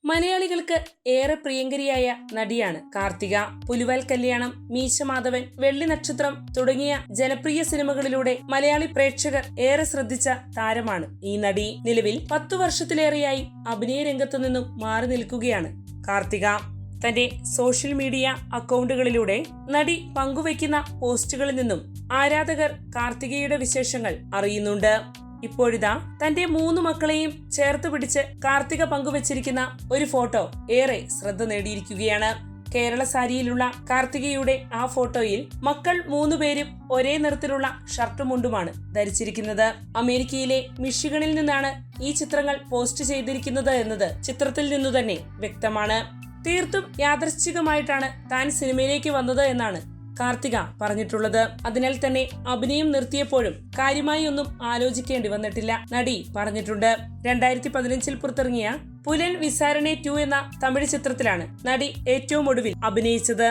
മലയാളികൾക്ക് ഏറെ പ്രിയങ്കരിയായ നടിയാണ് കാർത്തിക. പുലിവാൽ കല്യാണം, മീശ മാധവൻ, വെള്ളി നക്ഷത്രം തുടങ്ങിയ ജനപ്രിയ സിനിമകളിലൂടെ മലയാളി പ്രേക്ഷകർ ഏറെ ശ്രദ്ധിച്ച താരമാണ് ഈ നടി. നിലവിൽ 10 വർഷത്തിലേറെയായി അഭിനയ രംഗത്തു നിന്നും മാറി നിൽക്കുകയാണ് കാർത്തിക. തന്റെ സോഷ്യൽ മീഡിയ അക്കൗണ്ടുകളിലൂടെ നടി പങ്കുവയ്ക്കുന്ന പോസ്റ്റുകളിൽ നിന്നും ആരാധകർ കാർത്തികയുടെ വിശേഷങ്ങൾ അറിയുന്നുണ്ട്. ഇപ്പോഴിതാ തന്റെ 3 മക്കളെയും ചേർത്ത് പിടിച്ച് കാർത്തിക പങ്കുവച്ചിരിക്കുന്ന ഒരു ഫോട്ടോ ഏറെ ശ്രദ്ധ നേടിയിരിക്കുകയാണ്. കേരള സാരിയിലുള്ള കാർത്തികയുടെ ആ ഫോട്ടോയിൽ മക്കൾ 3 പേരും ഒരേ നിറത്തിലുള്ള ഷർട്ടും മുണ്ടുമാണ് ധരിച്ചിരിക്കുന്നത്. അമേരിക്കയിലെ മിഷിഗണിൽ നിന്നാണ് ഈ ചിത്രങ്ങൾ പോസ്റ്റ് ചെയ്തിരിക്കുന്നത് എന്നത് ചിത്രത്തിൽ നിന്നു തന്നെ വ്യക്തമാണ്. തീർത്തും യാദൃശ്ചികമായിട്ടാണ് താൻ സിനിമയിലേക്ക് വന്നത് എന്നാണ് കാർത്തിക പറഞ്ഞിട്ടുള്ളത്. അതിനാൽ തന്നെ അഭിനയം നിർത്തിയപ്പോഴും കാര്യമായി ഒന്നും ആലോചിക്കേണ്ടി വന്നിട്ടില്ല നടി പറഞ്ഞിട്ടുണ്ട്. 2015 പുറത്തിറങ്ങിയ പുലൻ വിസാരണെ 2 എന്ന തമിഴ് ചിത്രത്തിലാണ് നടി ഏറ്റവും ഒടുവിൽ അഭിനയിച്ചത്.